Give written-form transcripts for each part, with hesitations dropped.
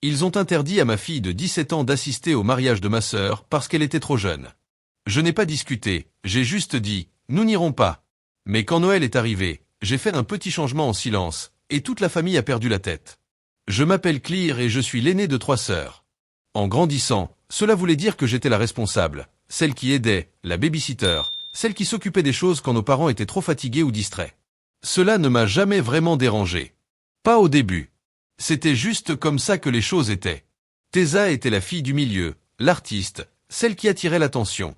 Ils ont interdit à ma fille de 17 ans d'assister au mariage de ma sœur parce qu'elle était trop jeune. Je n'ai pas discuté, j'ai juste dit, nous n'irons pas. Mais quand Noël est arrivé, j'ai fait un petit changement en silence, et toute la famille a perdu la tête. Je m'appelle Clear et je suis l'aîné de 3 sœurs. En grandissant, cela voulait dire que j'étais la responsable, celle qui aidait, la babysitter, celle qui s'occupait des choses quand nos parents étaient trop fatigués ou distraits. Cela ne m'a jamais vraiment dérangé. Pas au début. C'était juste comme ça que les choses étaient. Tessa était la fille du milieu, l'artiste, celle qui attirait l'attention.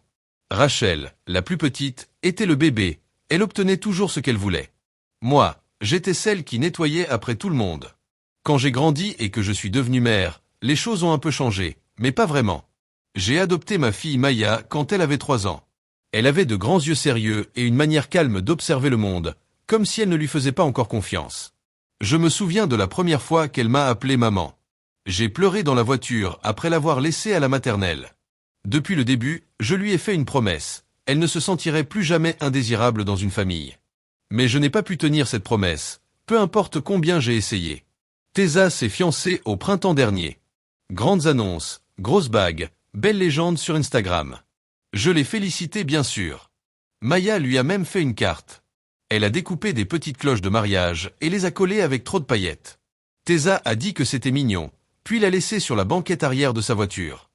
Rachel, la plus petite, était le bébé, elle obtenait toujours ce qu'elle voulait. Moi, j'étais celle qui nettoyait après tout le monde. Quand j'ai grandi et que je suis devenue mère, les choses ont un peu changé, mais pas vraiment. J'ai adopté ma fille Maya quand elle avait 3 ans. Elle avait de grands yeux sérieux et une manière calme d'observer le monde, comme si elle ne lui faisait pas encore confiance. Je me souviens de la première fois qu'elle m'a appelé maman. J'ai pleuré dans la voiture après l'avoir laissée à la maternelle. Depuis le début, je lui ai fait une promesse. Elle ne se sentirait plus jamais indésirable dans une famille. Mais je n'ai pas pu tenir cette promesse, peu importe combien j'ai essayé. Tessa s'est fiancée au printemps dernier. Grandes annonces, grosses bagues, belle légende sur Instagram. Je l'ai félicitée bien sûr. Maya lui a même fait une carte. Elle a découpé des petites cloches de mariage et les a collées avec trop de paillettes. Tessa a dit que c'était mignon, puis l'a laissé sur la banquette arrière de sa voiture.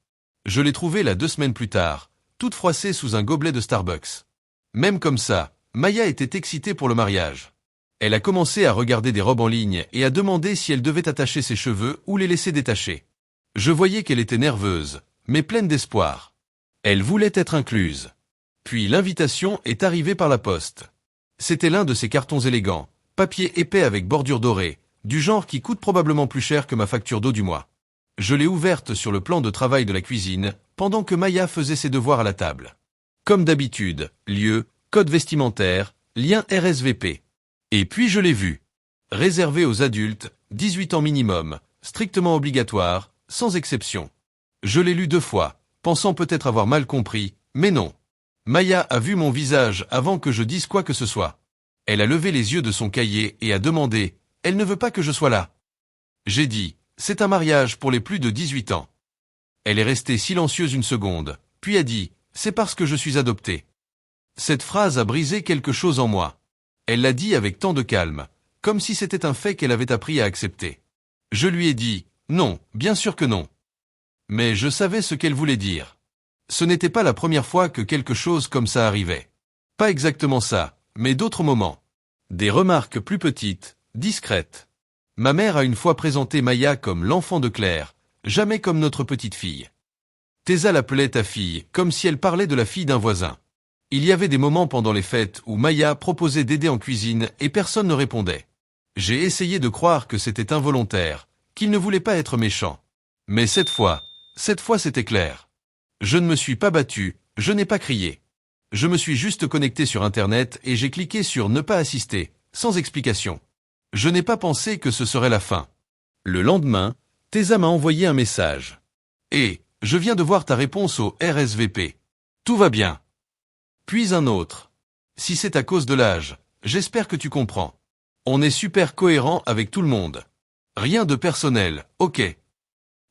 Je l'ai trouvée là 2 semaines plus tard, toute froissée sous un gobelet de Starbucks. Même comme ça, Maya était excitée pour le mariage. Elle a commencé à regarder des robes en ligne et à demander si elle devait attacher ses cheveux ou les laisser détachés. Je voyais qu'elle était nerveuse, mais pleine d'espoir. Elle voulait être incluse. Puis l'invitation est arrivée par la poste. C'était l'un de ces cartons élégants, papier épais avec bordure dorée, du genre qui coûte probablement plus cher que ma facture d'eau du mois. Je l'ai ouverte sur le plan de travail de la cuisine, pendant que Maya faisait ses devoirs à la table. Comme d'habitude, lieu, code vestimentaire, lien RSVP. Et puis je l'ai vu. Réservé aux adultes, 18 ans minimum, strictement obligatoire, sans exception. Je l'ai lu 2 fois, pensant peut-être avoir mal compris, mais non. Maya a vu mon visage avant que je dise quoi que ce soit. Elle a levé les yeux de son cahier et a demandé « Elle ne veut pas que je sois là ». J'ai dit « C'est un mariage pour les plus de 18 ans ». Elle est restée silencieuse une seconde, puis a dit « C'est parce que je suis adoptée ». Cette phrase a brisé quelque chose en moi. Elle l'a dit avec tant de calme, comme si c'était un fait qu'elle avait appris à accepter. Je lui ai dit « Non, bien sûr que non ». Mais je savais ce qu'elle voulait dire. Ce n'était pas la première fois que quelque chose comme ça arrivait. Pas exactement ça, mais d'autres moments. Des remarques plus petites, discrètes. Ma mère a une fois présenté Maya comme l'enfant de Claire, jamais comme notre petite fille. Tessa l'appelait ta fille, comme si elle parlait de la fille d'un voisin. Il y avait des moments pendant les fêtes où Maya proposait d'aider en cuisine et personne ne répondait. J'ai essayé de croire que c'était involontaire, qu'il ne voulait pas être méchant. Mais cette fois c'était clair. Je ne me suis pas battu, je n'ai pas crié. Je me suis juste connecté sur Internet et j'ai cliqué sur ne pas assister, sans explication. Je n'ai pas pensé que ce serait la fin. Le lendemain, Tessa m'a envoyé un message. Et, je viens de voir ta réponse au RSVP. Tout va bien. Puis un autre. Si c'est à cause de l'âge, j'espère que tu comprends. On est super cohérent avec tout le monde. Rien de personnel, ok.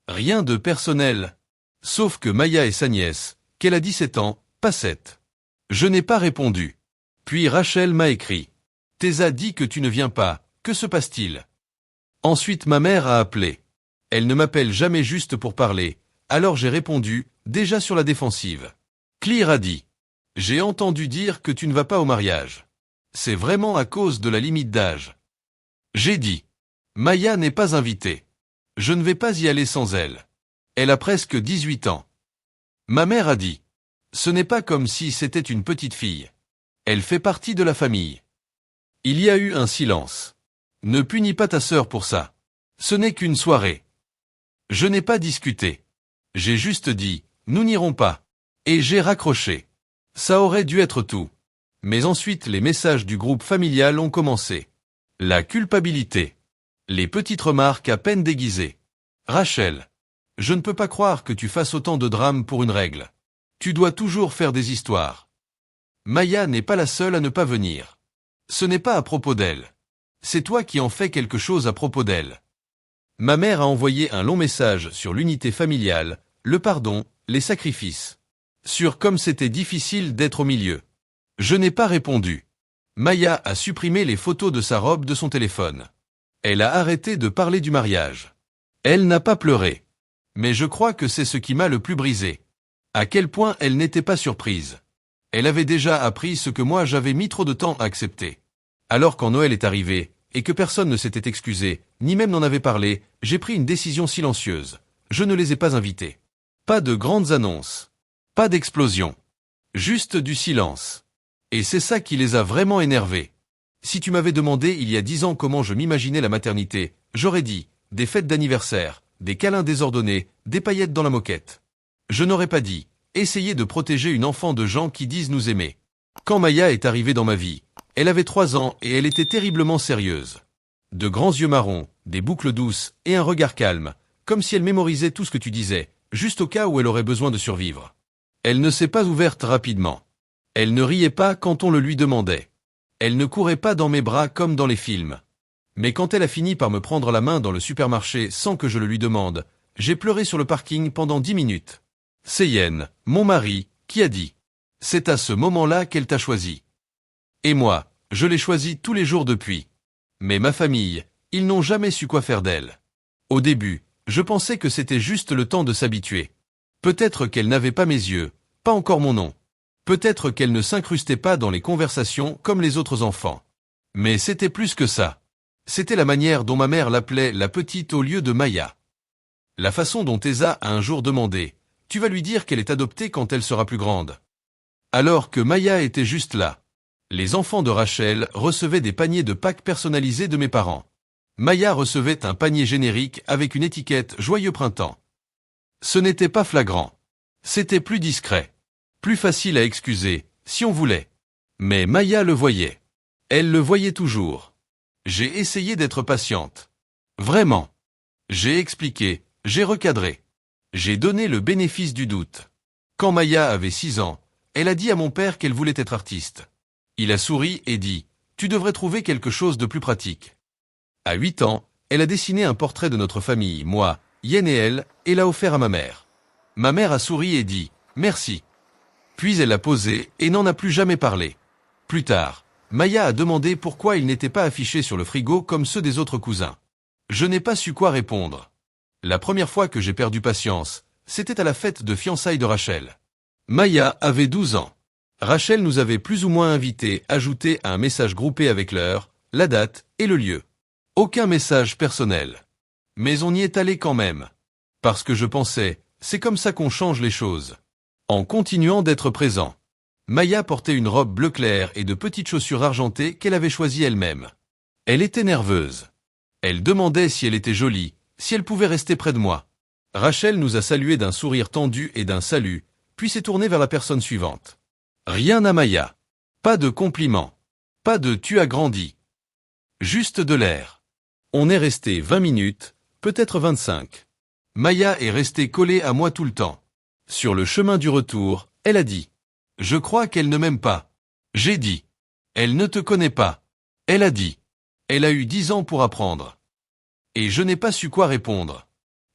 Rien de personnel. Sauf que Maya et sa nièce, qu'elle a 17 ans, pas 7. Je n'ai pas répondu. Puis Rachel m'a écrit. Tessa dit que tu ne viens pas, que se passe-t-il? Ensuite ma mère a appelé. Elle ne m'appelle jamais juste pour parler, alors j'ai répondu, déjà sur la défensive. Clear a dit. J'ai entendu dire que tu ne vas pas au mariage. C'est vraiment à cause de la limite d'âge. J'ai dit. Maya n'est pas invitée. Je ne vais pas y aller sans elle. Elle a presque 18 ans. Ma mère a dit. Ce n'est pas comme si c'était une petite fille. Elle fait partie de la famille. Il y a eu un silence. Ne punis pas ta sœur pour ça. Ce n'est qu'une soirée. Je n'ai pas discuté. J'ai juste dit, nous n'irons pas. Et j'ai raccroché. Ça aurait dû être tout. Mais ensuite les messages du groupe familial ont commencé. La culpabilité. Les petites remarques à peine déguisées. Rachel. Je ne peux pas croire que tu fasses autant de drames pour une règle. Tu dois toujours faire des histoires. Maya n'est pas la seule à ne pas venir. Ce n'est pas à propos d'elle. C'est toi qui en fais quelque chose à propos d'elle. Ma mère a envoyé un long message sur l'unité familiale, le pardon, les sacrifices. Sur comme c'était difficile d'être au milieu. Je n'ai pas répondu. Maya a supprimé les photos de sa robe de son téléphone. Elle a arrêté de parler du mariage. Elle n'a pas pleuré. Mais je crois que c'est ce qui m'a le plus brisé. À quel point elle n'était pas surprise. Elle avait déjà appris ce que moi j'avais mis trop de temps à accepter. Alors quand Noël est arrivé, et que personne ne s'était excusé, ni même n'en avait parlé, j'ai pris une décision silencieuse. Je ne les ai pas invités. Pas de grandes annonces. Pas d'explosion. Juste du silence. Et c'est ça qui les a vraiment énervés. Si tu m'avais demandé il y a 10 ans comment je m'imaginais la maternité, j'aurais dit, des fêtes d'anniversaire, des câlins désordonnés, des paillettes dans la moquette. Je n'aurais pas dit, essayer de protéger une enfant de gens qui disent nous aimer. Quand Maya est arrivée dans ma vie, elle avait 3 ans et elle était terriblement sérieuse. De grands yeux marrons, des boucles douces et un regard calme, comme si elle mémorisait tout ce que tu disais, juste au cas où elle aurait besoin de survivre. Elle ne s'est pas ouverte rapidement. Elle ne riait pas quand on le lui demandait. Elle ne courait pas dans mes bras comme dans les films. Mais quand elle a fini par me prendre la main dans le supermarché sans que je le lui demande, j'ai pleuré sur le parking pendant 10 minutes. C'est Yen, mon mari, qui a dit. C'est à ce moment-là qu'elle t'a choisi. Et moi, je l'ai choisi tous les jours depuis. Mais ma famille, ils n'ont jamais su quoi faire d'elle. Au début, je pensais que c'était juste le temps de s'habituer. Peut-être qu'elle n'avait pas mes yeux, pas encore mon nom. Peut-être qu'elle ne s'incrustait pas dans les conversations comme les autres enfants. Mais c'était plus que ça. C'était la manière dont ma mère l'appelait la petite au lieu de Maya. La façon dont Tessa a un jour demandé « Tu vas lui dire qu'elle est adoptée quand elle sera plus grande ?» Alors que Maya était juste là. Les enfants de Rachel recevaient des paniers de Pâques personnalisés de mes parents. Maya recevait un panier générique avec une étiquette « Joyeux printemps ». Ce n'était pas flagrant. C'était plus discret. Plus facile à excuser, si on voulait. Mais Maya le voyait. Elle le voyait toujours. J'ai essayé d'être patiente. Vraiment. J'ai expliqué, j'ai recadré. J'ai donné le bénéfice du doute. Quand Maya avait 6 ans, elle a dit à mon père qu'elle voulait être artiste. Il a souri et dit « Tu devrais trouver quelque chose de plus pratique ». À 8 ans, elle a dessiné un portrait de notre famille, moi, Yen et elle, et l'a offert à ma mère. Ma mère a souri et dit « Merci ». Puis elle l'a posé et n'en a plus jamais parlé. Plus tard, Maya a demandé pourquoi il n'était pas affiché sur le frigo comme ceux des autres cousins. Je n'ai pas su quoi répondre. La première fois que j'ai perdu patience, c'était à la fête de fiançailles de Rachel. Maya avait 12 ans. Rachel nous avait plus ou moins invités, ajoutés à un message groupé avec l'heure, la date et le lieu. Aucun message personnel. Mais on y est allé quand même. Parce que je pensais, c'est comme ça qu'on change les choses. En continuant d'être présent. Maya portait une robe bleu clair et de petites chaussures argentées qu'elle avait choisies elle-même. Elle était nerveuse. Elle demandait si elle était jolie, si elle pouvait rester près de moi. Rachel nous a salués d'un sourire tendu et d'un salut, puis s'est tournée vers la personne suivante. Rien à Maya. Pas de compliments. Pas de tu as grandi. Juste de l'air. On est resté 20 minutes, peut-être 25. Maya est restée collée à moi tout le temps. Sur le chemin du retour, elle a dit. Je crois qu'elle ne m'aime pas. J'ai dit. Elle ne te connaît pas. Elle a dit. Elle a eu 10 ans pour apprendre. Et je n'ai pas su quoi répondre.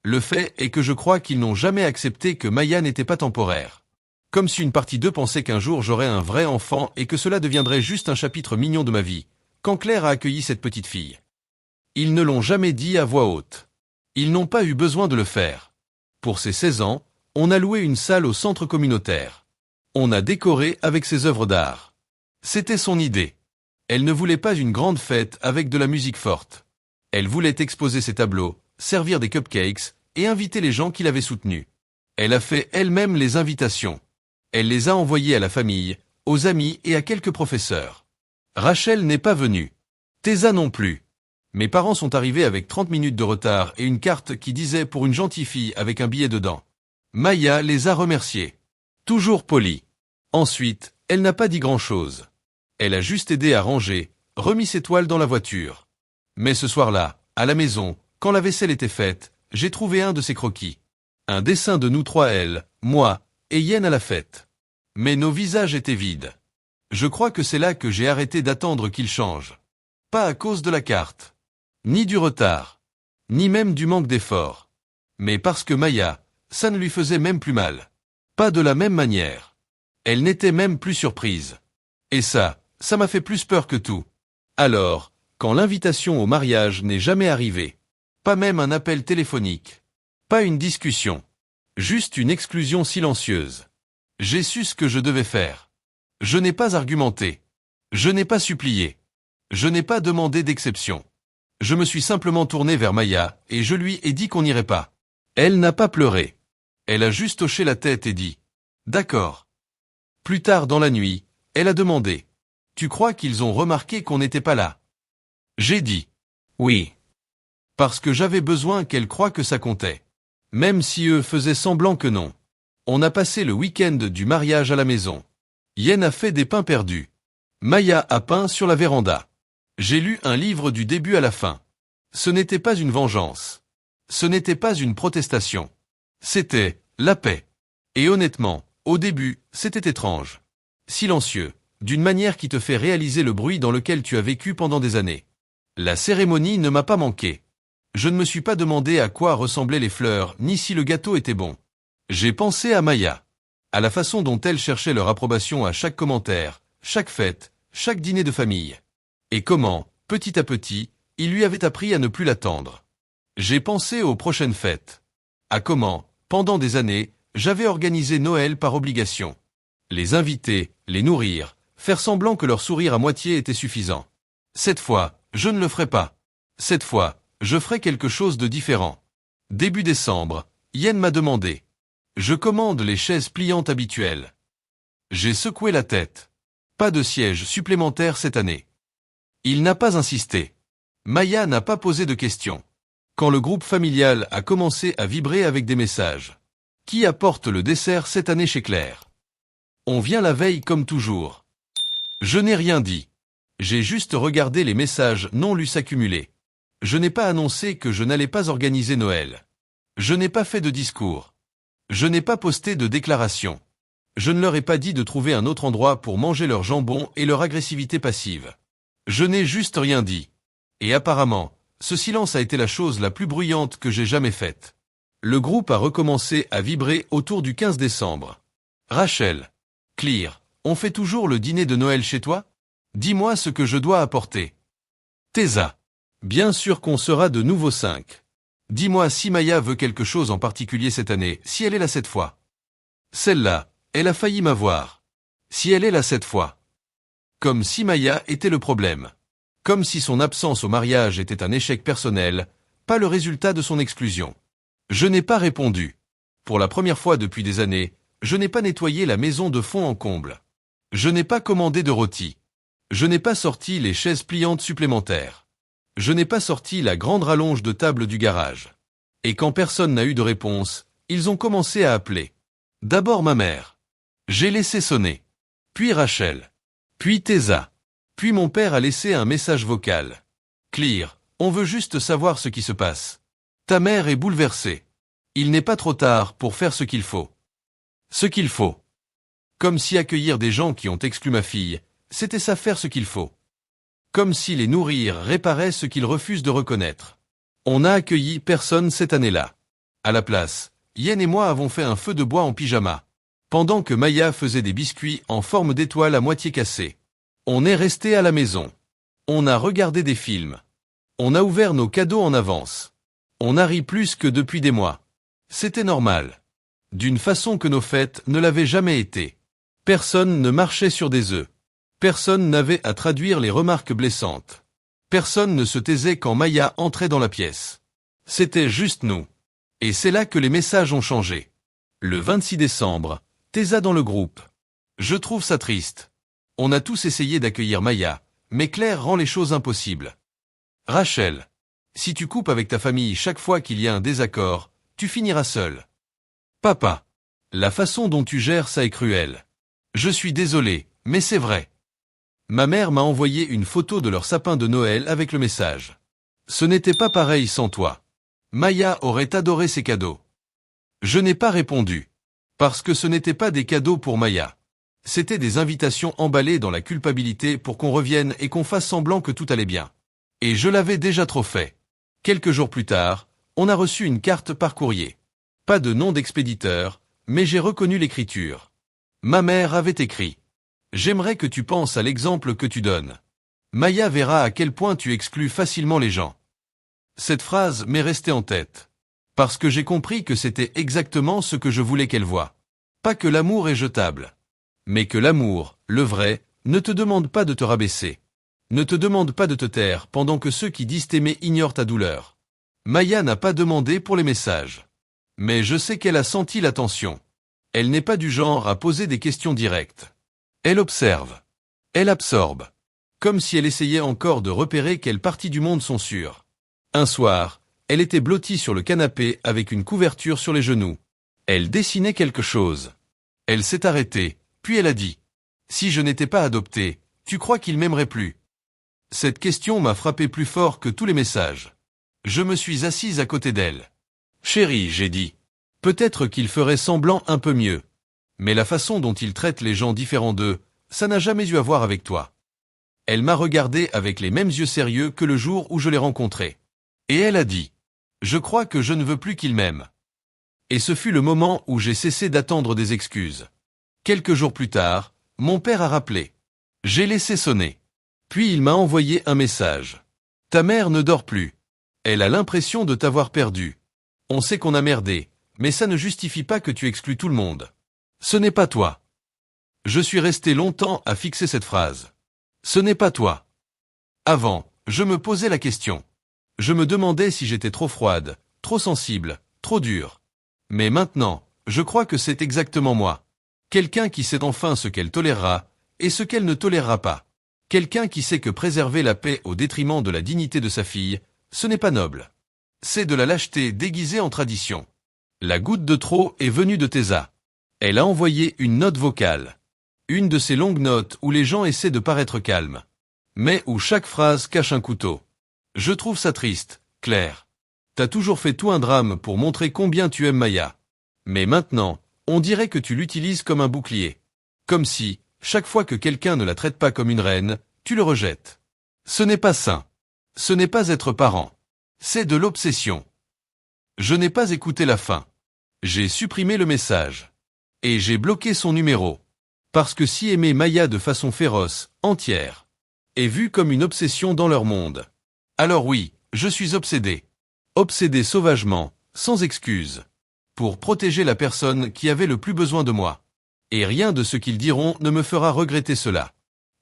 Le fait est que je crois qu'ils n'ont jamais accepté que Maya n'était pas temporaire. Comme si une partie d'eux pensait qu'un jour j'aurais un vrai enfant et que cela deviendrait juste un chapitre mignon de ma vie, quand Claire a accueilli cette petite fille. Ils ne l'ont jamais dit à voix haute. Ils n'ont pas eu besoin de le faire. Pour ses 16 ans, on a loué une salle au centre communautaire. On a décoré avec ses œuvres d'art. C'était son idée. Elle ne voulait pas une grande fête avec de la musique forte. Elle voulait exposer ses tableaux, servir des cupcakes et inviter les gens qui l'avaient soutenue. Elle a fait elle-même les invitations. Elle les a envoyées à la famille, aux amis et à quelques professeurs. Rachel n'est pas venue. Tessa non plus. Mes parents sont arrivés avec 30 minutes de retard et une carte qui disait pour une gentille fille avec un billet dedans. Maya les a remerciés. Toujours polie. Ensuite, elle n'a pas dit grand-chose. Elle a juste aidé à ranger, remis ses toiles dans la voiture. Mais ce soir-là, à la maison, quand la vaisselle était faite, j'ai trouvé un de ses croquis. Un dessin de nous trois, elle, moi, et Yen à la fête. Mais nos visages étaient vides. Je crois que c'est là que j'ai arrêté d'attendre qu'il change. Pas à cause de la carte. Ni du retard. ni même du manque d'effort. Mais parce que Maya, ça ne lui faisait même plus mal. Pas de la même manière. Elle n'était même plus surprise. Et ça m'a fait plus peur que tout. Alors, quand l'invitation au mariage n'est jamais arrivée, pas même un appel téléphonique, pas une discussion, juste une exclusion silencieuse, j'ai su ce que je devais faire. Je n'ai pas argumenté. Je n'ai pas supplié. Je n'ai pas demandé d'exception. Je me suis simplement tourné vers Maya et je lui ai dit qu'on n'irait pas. Elle n'a pas pleuré. Elle a juste hoché la tête et dit « D'accord ». Plus tard dans la nuit, elle a demandé « Tu crois qu'ils ont remarqué qu'on n'était pas là ?» J'ai dit « Oui ». Parce que j'avais besoin qu'elle croie que ça comptait. Même si eux faisaient semblant que non. On a passé le week-end du mariage à la maison. Yen a fait des pains perdus. Maya a peint sur la véranda. J'ai lu un livre du début à la fin. Ce n'était pas une vengeance. Ce n'était pas une protestation. C'était la paix. Et honnêtement, au début, c'était étrange. Silencieux, d'une manière qui te fait réaliser le bruit dans lequel tu as vécu pendant des années. La cérémonie ne m'a pas manqué. Je ne me suis pas demandé à quoi ressemblaient les fleurs, ni si le gâteau était bon. J'ai pensé à Maya. À la façon dont elle cherchait leur approbation à chaque commentaire, chaque fête, chaque dîner de famille. Et comment, petit à petit, il lui avait appris à ne plus l'attendre. J'ai pensé aux prochaines fêtes. À comment, pendant des années, j'avais organisé Noël par obligation. Les inviter, les nourrir, faire semblant que leur sourire à moitié était suffisant. Cette fois, je ne le ferai pas. Cette fois, je ferai quelque chose de différent. Début décembre, Yen m'a demandé. Je commande les chaises pliantes habituelles. J'ai secoué la tête. Pas de siège supplémentaire cette année. Il n'a pas insisté. Maya n'a pas posé de questions. Quand le groupe familial a commencé à vibrer avec des messages. Qui apporte le dessert cette année chez Claire? On vient la veille comme toujours. Je n'ai rien dit. J'ai juste regardé les messages non lus s'accumuler. Je n'ai pas annoncé que je n'allais pas organiser Noël. Je n'ai pas fait de discours. Je n'ai pas posté de déclaration. Je ne leur ai pas dit de trouver un autre endroit pour manger leur jambon et leur agressivité passive. Je n'ai juste rien dit. Et apparemment, ce silence a été la chose la plus bruyante que j'ai jamais faite. Le groupe a recommencé à vibrer autour du 15 décembre. Rachel. Claire, on fait toujours le dîner de Noël chez toi? Dis-moi ce que je dois apporter. Tessa. Bien sûr qu'on sera de nouveau 5. Dis-moi si Maya veut quelque chose en particulier cette année, si elle est là cette fois. Celle-là, elle a failli m'avoir. Si elle est là cette fois. Comme si Maya était le problème. Comme si son absence au mariage était un échec personnel, pas le résultat de son exclusion. Je n'ai pas répondu. Pour la première fois depuis des années, je n'ai pas nettoyé la maison de fond en comble. Je n'ai pas commandé de rôti. Je n'ai pas sorti les chaises pliantes supplémentaires. Je n'ai pas sorti la grande rallonge de table du garage. Et quand personne n'a eu de réponse, ils ont commencé à appeler. D'abord ma mère. J'ai laissé sonner. Puis Rachel. Puis Tessa. Puis mon père a laissé un message vocal. Claire, on veut juste savoir ce qui se passe. Ta mère est bouleversée. Il n'est pas trop tard pour faire ce qu'il faut. Ce qu'il faut. Comme si accueillir des gens qui ont exclu ma fille, c'était ça faire ce qu'il faut. Comme si les nourrir réparait ce qu'ils refusent de reconnaître. On n'a accueilli personne cette année-là. À la place, Yen et moi avons fait un feu de bois en pyjama. Pendant que Maya faisait des biscuits en forme d'étoile à moitié cassés. On est resté à la maison. On a regardé des films. On a ouvert nos cadeaux en avance. On a ri plus que depuis des mois. C'était normal. D'une façon que nos fêtes ne l'avaient jamais été. Personne ne marchait sur des œufs. Personne n'avait à traduire les remarques blessantes. Personne ne se taisait quand Maya entrait dans la pièce. C'était juste nous. Et c'est là que les messages ont changé. Le 26 décembre, Tessa dans le groupe. Je trouve ça triste. On a tous essayé d'accueillir Maya, mais Claire rend les choses impossibles. Rachel. Si tu coupes avec ta famille chaque fois qu'il y a un désaccord, tu finiras seul. Papa. La façon dont tu gères ça est cruelle. Je suis désolé, mais c'est vrai. Ma mère m'a envoyé une photo de leur sapin de Noël avec le message. Ce n'était pas pareil sans toi. Maya aurait adoré ces cadeaux. Je n'ai pas répondu. Parce que ce n'était pas des cadeaux pour Maya. C'était des invitations emballées dans la culpabilité pour qu'on revienne et qu'on fasse semblant que tout allait bien. Et je l'avais déjà trop fait. Quelques jours plus tard, on a reçu une carte par courrier. Pas de nom d'expéditeur, mais j'ai reconnu l'écriture. Ma mère avait écrit. J'aimerais que tu penses à l'exemple que tu donnes. Maya verra à quel point tu exclus facilement les gens. Cette phrase m'est restée en tête. Parce que j'ai compris que c'était exactement ce que je voulais qu'elle voie. Pas que l'amour est jetable. Mais que l'amour, le vrai, ne te demande pas de te rabaisser. Ne te demande pas de te taire pendant que ceux qui disent t'aimer ignorent ta douleur. Maya n'a pas demandé pour les messages. Mais je sais qu'elle a senti l'attention. Elle n'est pas du genre à poser des questions directes. Elle observe. Elle absorbe. Comme si elle essayait encore de repérer quelles parties du monde sont sûres. Un soir, elle était blottie sur le canapé avec une couverture sur les genoux. Elle dessinait quelque chose. Elle s'est arrêtée, puis elle a dit « Si je n'étais pas adoptée, tu crois qu'il m'aimerait plus ?» Cette question m'a frappé plus fort que tous les messages. Je me suis assise à côté d'elle. « Chérie, j'ai dit. Peut-être qu'il ferait semblant un peu mieux. Mais la façon dont il traite les gens différents d'eux, ça n'a jamais eu à voir avec toi. » Elle m'a regardé avec les mêmes yeux sérieux que le jour où je l'ai rencontré. Et elle a dit « Je crois que je ne veux plus qu'il m'aime. » Et ce fut le moment où j'ai cessé d'attendre des excuses. Quelques jours plus tard, mon père a rappelé. J'ai laissé sonner. Puis il m'a envoyé un message. « Ta mère ne dort plus. Elle a l'impression de t'avoir perdu. On sait qu'on a merdé, mais ça ne justifie pas que tu exclues tout le monde. Ce n'est pas toi. » Je suis resté longtemps à fixer cette phrase. Ce n'est pas toi. Avant, je me posais la question. Je me demandais si j'étais trop froide, trop sensible, trop dure. Mais maintenant, je crois que c'est exactement moi. Quelqu'un qui sait enfin ce qu'elle tolérera, et ce qu'elle ne tolérera pas. Quelqu'un qui sait que préserver la paix au détriment de la dignité de sa fille, ce n'est pas noble. C'est de la lâcheté déguisée en tradition. La goutte de trop est venue de Tessa. Elle a envoyé une note vocale. Une de ces longues notes où les gens essaient de paraître calmes. Mais où chaque phrase cache un couteau. Je trouve ça triste, Claire. T'as toujours fait tout un drame pour montrer combien tu aimes Maya. Mais maintenant, on dirait que tu l'utilises comme un bouclier. Comme si, chaque fois que quelqu'un ne la traite pas comme une reine, tu le rejettes. Ce n'est pas sain. Ce n'est pas être parent. C'est de l'obsession. Je n'ai pas écouté la fin. J'ai supprimé le message. Et j'ai bloqué son numéro. Parce que si aimer Maya de façon féroce, entière, est vu comme une obsession dans leur monde. Alors oui, je suis obsédé. Obsédé sauvagement, sans excuse. Pour protéger la personne qui avait le plus besoin de moi. Et rien de ce qu'ils diront ne me fera regretter cela.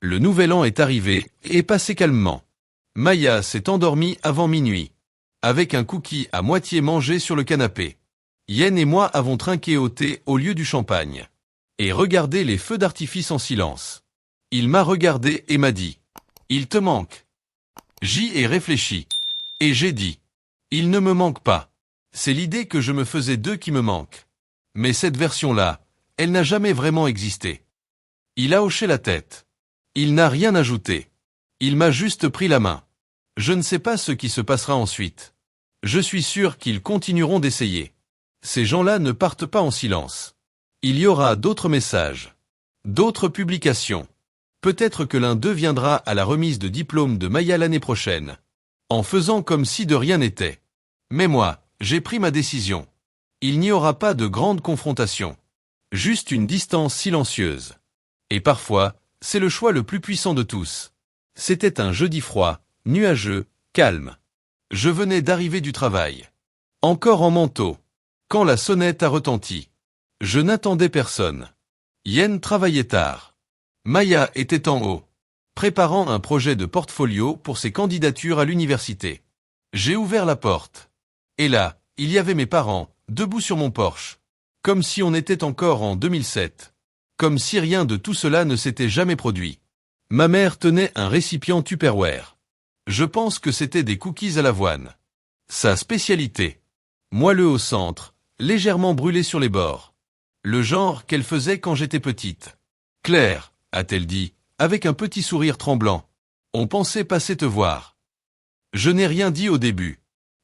Le nouvel an est arrivé, et passé calmement. Maya s'est endormie avant minuit. Avec un cookie à moitié mangé sur le canapé. Yen et moi avons trinqué au thé au lieu du champagne. Et regardé les feux d'artifice en silence. Il m'a regardé et m'a dit « Il te manque ». J'y ai réfléchi. Et j'ai dit « Il ne me manque pas. C'est l'idée que je me faisais d'eux qui me manque. Mais cette version-là, elle n'a jamais vraiment existé. » Il a hoché la tête. Il n'a rien ajouté. Il m'a juste pris la main. Je ne sais pas ce qui se passera ensuite. Je suis sûr qu'ils continueront d'essayer. Ces gens-là ne partent pas en silence. Il y aura d'autres messages. D'autres publications. Peut-être que l'un d'eux viendra à la remise de diplôme de Maya l'année prochaine. En faisant comme si de rien n'était. Mais moi, j'ai pris ma décision. Il n'y aura pas de grande confrontation. Juste une distance silencieuse. Et parfois, c'est le choix le plus puissant de tous. C'était un jeudi froid, nuageux, calme. Je venais d'arriver du travail. Encore en manteau. Quand la sonnette a retenti. Je n'attendais personne. Yen travaillait tard. Maya était en haut, préparant un projet de portfolio pour ses candidatures à l'université. J'ai ouvert la porte. Et là, il y avait mes parents, debout sur mon porche. Comme si on était encore en 2007. Comme si rien de tout cela ne s'était jamais produit. Ma mère tenait un récipient Tupperware. Je pense que c'était des cookies à l'avoine. Sa spécialité. Moelleux au centre, légèrement brûlé sur les bords. Le genre qu'elle faisait quand j'étais petite. « Claire », a-t-elle dit, avec un petit sourire tremblant. « On pensait passer te voir. » Je n'ai rien dit au début.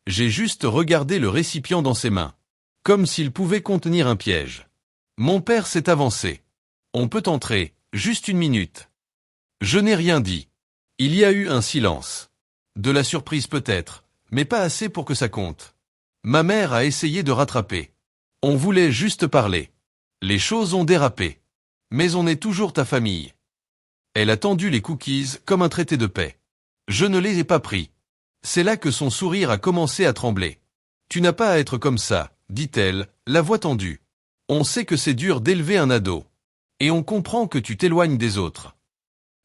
J'ai juste regardé le récipient dans ses mains. Comme s'il pouvait contenir un piège. Mon père s'est avancé. « On peut entrer, juste une minute. » Je n'ai rien dit. Il y a eu un silence. De la surprise peut-être, mais pas assez pour que ça compte. Ma mère a essayé de rattraper. On voulait juste parler. Les choses ont dérapé. Mais on est toujours ta famille. Elle a tendu les cookies comme un traité de paix. Je ne les ai pas pris. C'est là que son sourire a commencé à trembler. Tu n'as pas à être comme ça, dit-elle, la voix tendue. On sait que c'est dur d'élever un ado. Et on comprend que tu t'éloignes des autres.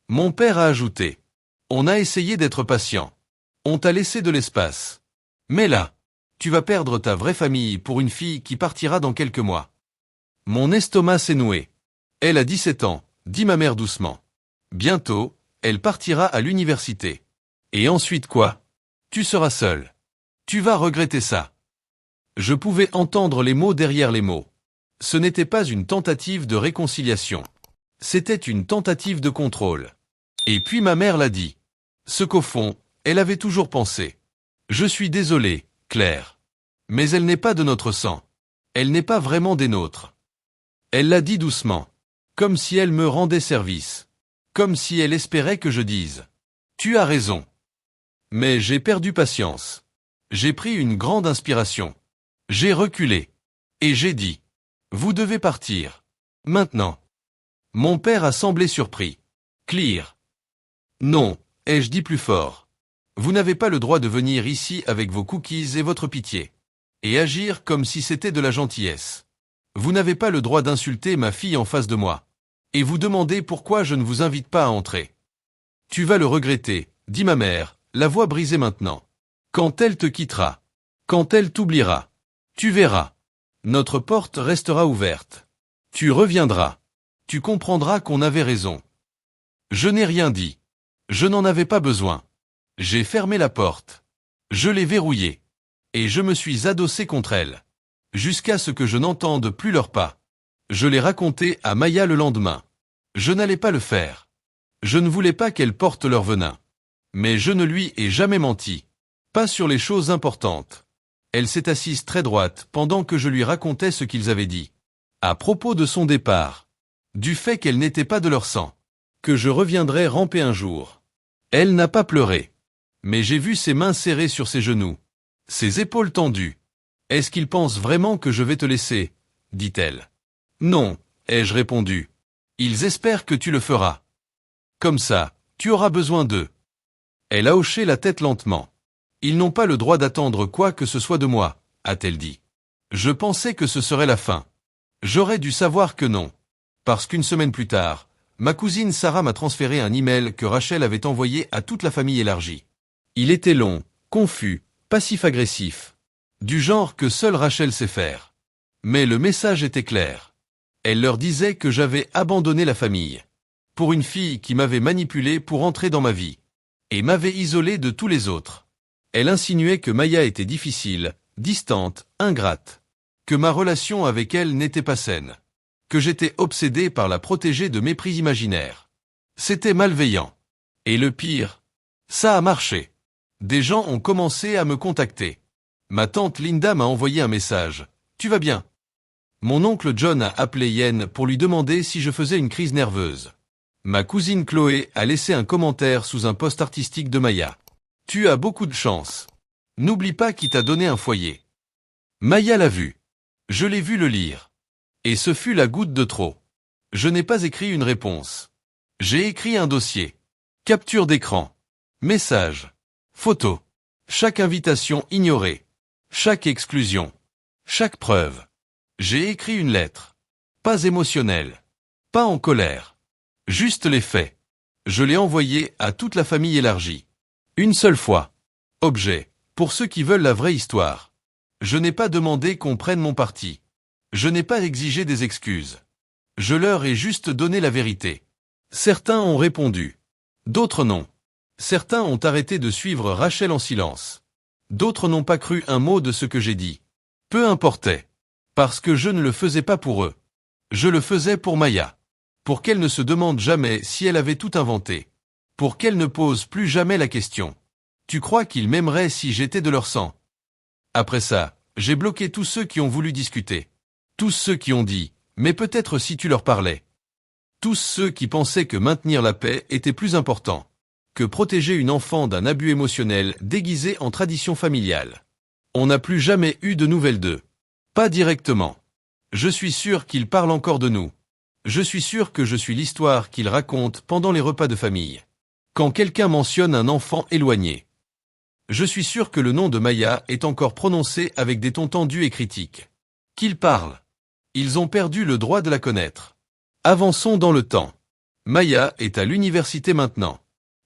Mon père a ajouté. On a essayé d'être patient. On t'a laissé de l'espace. Mais là, tu vas perdre ta vraie famille pour une fille qui partira dans quelques mois. Mon estomac s'est noué. Elle a 17 ans, dit ma mère doucement. Bientôt, elle partira à l'université. Et ensuite quoi? Tu seras seul. Tu vas regretter ça. Je pouvais entendre les mots derrière les mots. Ce n'était pas une tentative de réconciliation. C'était une tentative de contrôle. Et puis ma mère l'a dit. Ce qu'au fond, elle avait toujours pensé. Je suis désolé, Claire. Mais elle n'est pas de notre sang. Elle n'est pas vraiment des nôtres. Elle l'a dit doucement. Comme si elle me rendait service. Comme si elle espérait que je dise. Tu as raison. Mais j'ai perdu patience. J'ai pris une grande inspiration. J'ai reculé. Et j'ai dit. Vous devez partir. Maintenant. Mon père a semblé surpris. Claire. Non, ai-je dit plus fort. Vous n'avez pas le droit de venir ici avec vos cookies et votre pitié. Et agir comme si c'était de la gentillesse. Vous n'avez pas le droit d'insulter ma fille en face de moi. Et vous demandez pourquoi je ne vous invite pas à entrer. Tu vas le regretter, dit ma mère, la voix brisée maintenant. Quand elle te quittera. Quand elle t'oubliera. Tu verras. Notre porte restera ouverte. Tu reviendras. Tu comprendras qu'on avait raison. Je n'ai rien dit. Je n'en avais pas besoin. J'ai fermé la porte. Je l'ai verrouillée. Et je me suis adossé contre elle. Jusqu'à ce que je n'entende plus leurs pas. Je l'ai raconté à Maya le lendemain. Je n'allais pas le faire. Je ne voulais pas qu'elle porte leur venin. Mais je ne lui ai jamais menti. Pas sur les choses importantes. Elle s'est assise très droite pendant que je lui racontais ce qu'ils avaient dit. À propos de son départ. Du fait qu'elle n'était pas de leur sang. Que je reviendrais ramper un jour. Elle n'a pas pleuré. Mais j'ai vu ses mains serrées sur ses genoux. Ses épaules tendues. Est-ce qu'ils pensent vraiment que je vais te laisser? Dit-elle. Non, ai-je répondu. Ils espèrent que tu le feras. Comme ça, tu auras besoin d'eux. Elle a hoché la tête lentement. Ils n'ont pas le droit d'attendre quoi que ce soit de moi, a-t-elle dit. Je pensais que ce serait la fin. J'aurais dû savoir que non. Parce qu'une semaine plus tard, ma cousine Sarah m'a transféré un email que Rachel avait envoyé à toute la famille élargie. Il était long, confus, passif-agressif. Du genre que seule Rachel sait faire. Mais le message était clair. Elle leur disait que j'avais abandonné la famille. Pour une fille qui m'avait manipulé pour entrer dans ma vie. Et m'avait isolé de tous les autres. Elle insinuait que Maya était difficile, distante, ingrate. Que ma relation avec elle n'était pas saine. Que j'étais obsédé par la protéger de mépris imaginaires. C'était malveillant. Et le pire, ça a marché. Des gens ont commencé à me contacter. Ma tante Linda m'a envoyé un message. Tu vas bien? Mon oncle John a appelé Yen pour lui demander si je faisais une crise nerveuse. Ma cousine Chloé a laissé un commentaire sous un post artistique de Maya. Tu as beaucoup de chance. N'oublie pas qui t'a donné un foyer. Maya l'a vu. Je l'ai vu le lire. Et ce fut la goutte de trop. Je n'ai pas écrit une réponse. J'ai écrit un dossier. Capture d'écran. Message. Photo. Chaque invitation ignorée. Chaque exclusion. Chaque preuve. J'ai écrit une lettre. Pas émotionnelle. Pas en colère. Juste les faits. Je l'ai envoyé à toute la famille élargie. Une seule fois. Objet. Pour ceux qui veulent la vraie histoire. Je n'ai pas demandé qu'on prenne mon parti. Je n'ai pas exigé des excuses. Je leur ai juste donné la vérité. Certains ont répondu. D'autres non. Certains ont arrêté de suivre Rachel en silence. D'autres n'ont pas cru un mot de ce que j'ai dit. Peu importait. Parce que je ne le faisais pas pour eux. Je le faisais pour Maya. Pour qu'elle ne se demande jamais si elle avait tout inventé. Pour qu'elle ne pose plus jamais la question. Tu crois qu'ils m'aimeraient si j'étais de leur sang? Après ça, j'ai bloqué tous ceux qui ont voulu discuter. Tous ceux qui ont dit, mais peut-être si tu leur parlais. Tous ceux qui pensaient que maintenir la paix était plus important. que protéger une enfant d'un abus émotionnel déguisé en tradition familiale. On n'a plus jamais eu de nouvelles d'eux. Pas directement. Je suis sûr qu'il parle encore de nous. Je suis sûr que je suis l'histoire qu'il raconte pendant les repas de famille. Quand quelqu'un mentionne un enfant éloigné. Je suis sûr que le nom de Maya est encore prononcé avec des tons tendus et critiques. Qu'ils parlent. Ils ont perdu le droit de la connaître. Avançons dans le temps. Maya est à l'université maintenant.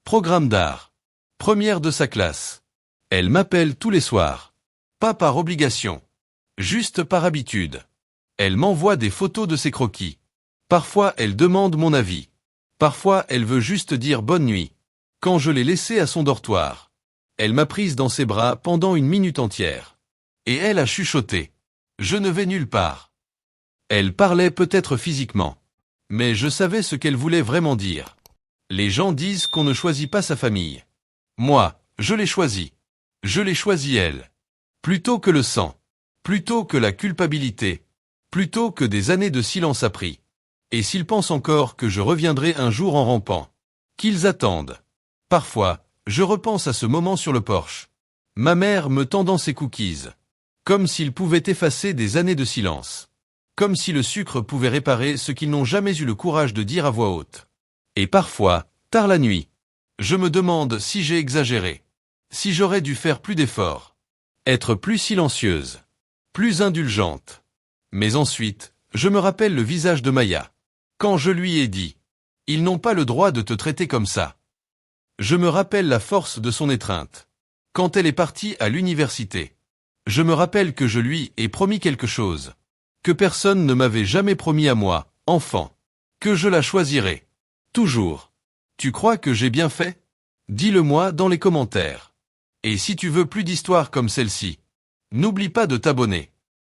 Programme d'art. Première de sa classe. Elle m'appelle tous les soirs. Pas par obligation. Juste par habitude. Elle m'envoie des photos de ses croquis. Parfois elle demande mon avis. Parfois elle veut juste dire bonne nuit. Quand je l'ai laissée à son dortoir. Elle m'a prise dans ses bras pendant une minute entière. Et elle a chuchoté. Je ne vais nulle part. Elle parlait peut-être physiquement. Mais je savais ce qu'elle voulait vraiment dire. Les gens disent qu'on ne choisit pas sa famille. Moi, je l'ai choisie. Je l'ai choisie elle. Plutôt que le sang. Plutôt que la culpabilité. Plutôt que des années de silence appris. Et s'ils pensent encore que je reviendrai un jour en rampant. Qu'ils attendent. Parfois, je repense à ce moment sur le porche. Ma mère me tendant ses cookies. Comme s'ils pouvaient effacer des années de silence. Comme si le sucre pouvait réparer ce qu'ils n'ont jamais eu le courage de dire à voix haute. Et parfois, tard la nuit, je me demande si j'ai exagéré. Si j'aurais dû faire plus d'efforts. Être plus silencieuse. Plus indulgente. Mais ensuite, je me rappelle le visage de Maya. Quand je lui ai dit « Ils n'ont pas le droit de te traiter comme ça ». Je me rappelle la force de son étreinte. Quand elle est partie à l'université. Je me rappelle que je lui ai promis quelque chose. Que personne ne m'avait jamais promis à moi, enfant. Que je la choisirais. Toujours. Tu crois que j'ai bien fait? Dis-le-moi dans les commentaires. Et si tu veux plus d'histoires comme celle-ci, n'oublie pas de t'abonner.